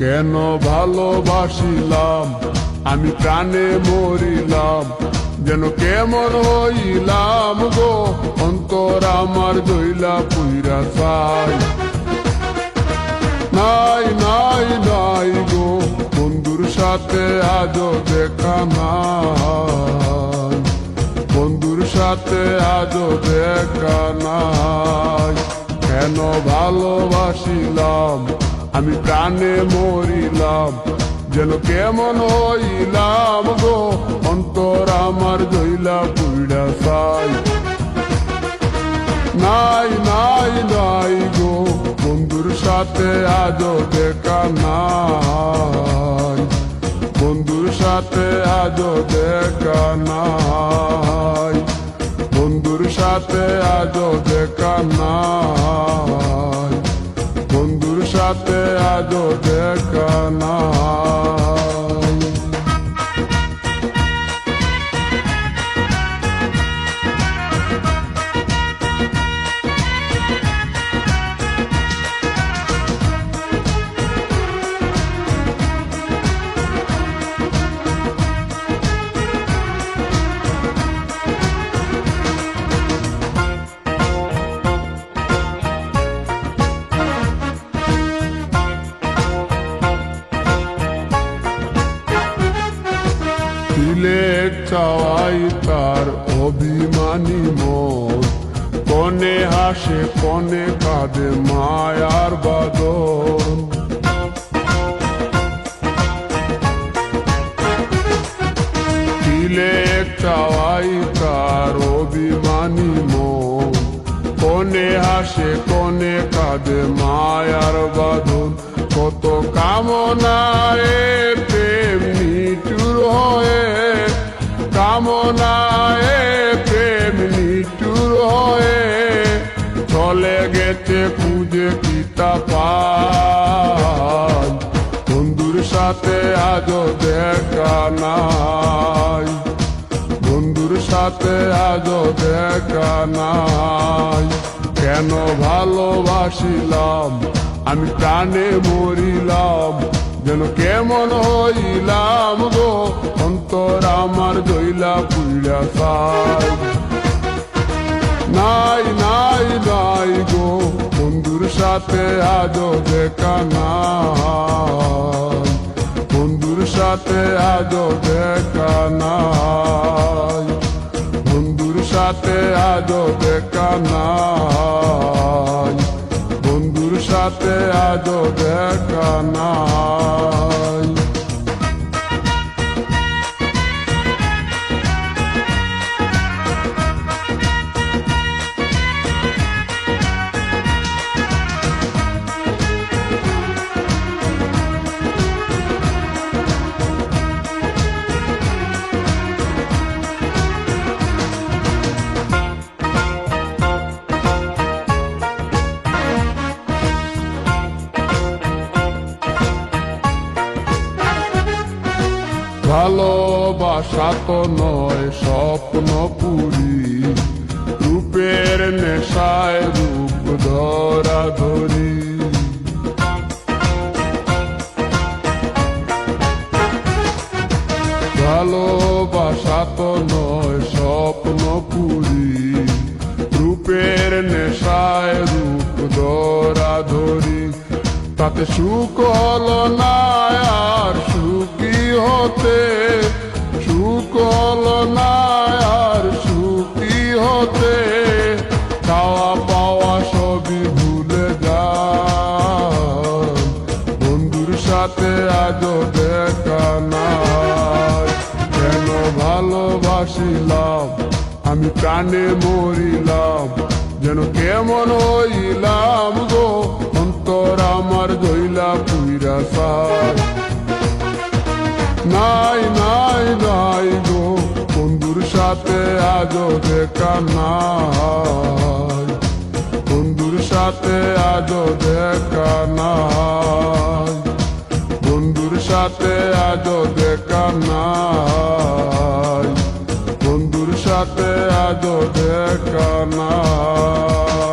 কেন ভালোবাসিলাম আমি প্রাণে মরিলাম, যেন কেমন হইলাম গো অন্তর আমার দইলা পুইরা চাই। নাই নাই নাই গো বন্ধুর সাথে আজও দেখা নাই, বন্ধুর সাথে আজও দেখা নাই। কেন ভালোবাসিলাম আমি প্রাণে মরিলাম, যেন কেমন হইলাম গো অন্তর আমার দইলা পুইরা চাই। নাই নাই নাই গো বন্ধুর সাথে আজও দেখা নাই, বন্ধুর সাথে আজও দেখা নাই, বন্ধুর সাথে আজও দেখা নাই, বন্ধুর সাথে আজও দেখা নাই। সিলেট চাওয়াই তার অভিমানী মন, কনে হাসে কনে কাঁদে মায়ার বাদন। সিলেট চাওয়াই তার অভিমানী মন, কনে হাসে কনে কাঁদে মায়ার বাদন। কত কামনায় প্রেম নিঠুর হয়ে, কামনায় প্রেম নিঠুর হয়ে চলে গেছে খুঁজে কিতা পাই। বন্ধুর সাথে আজও দেখা নাই, বন্ধুর সাথে আজও দেখা নাই। কেন ভালোবাসিলাম আমি প্রাণে মরিলাম, যেন কেমন হইলাম গো অন্তর আমার দইলা পুইরা চাই। নাই নাই নাই গো বন্ধুর সাথে আজও দেখা নাই, বন্ধুর সাথে আজও দেখা নাই, বন্ধুর সাথে আজও দেখা নাই, বন্ধুর সাথে আজও দেখা নাই। ভালোবাসা তো নয় স্বপ্ন পুরি, রূপের নেশায় রূপ ধরা ধরি। ভালোবাসা তো নয় স্বপ্ন পুরি, রূপের নেশায় রূপ ধরা ধরি। তাতে সুখ হলো না আর সুখী হতে, সুখ হলো না আর সুখী হতে। খাওয়া পাওয়া সবই ভুলে যায়, বন্ধুর সাথে আজও দেখা নাই। কেন ভালোবাসিলাম আমি প্রাণে মরিলাম, যেন কেমন হইলাম গো অন্তর আমার দইলা পুইরা চাই। নাই নাই নাই গো বন্ধুর সাথে আজও দেখা নাই, বন্ধুর সাথে আজও দেখা নাই, বন্ধুর সাথে আজও দেখা নাই, বন্ধুর সাথে আজও দেখা নাই।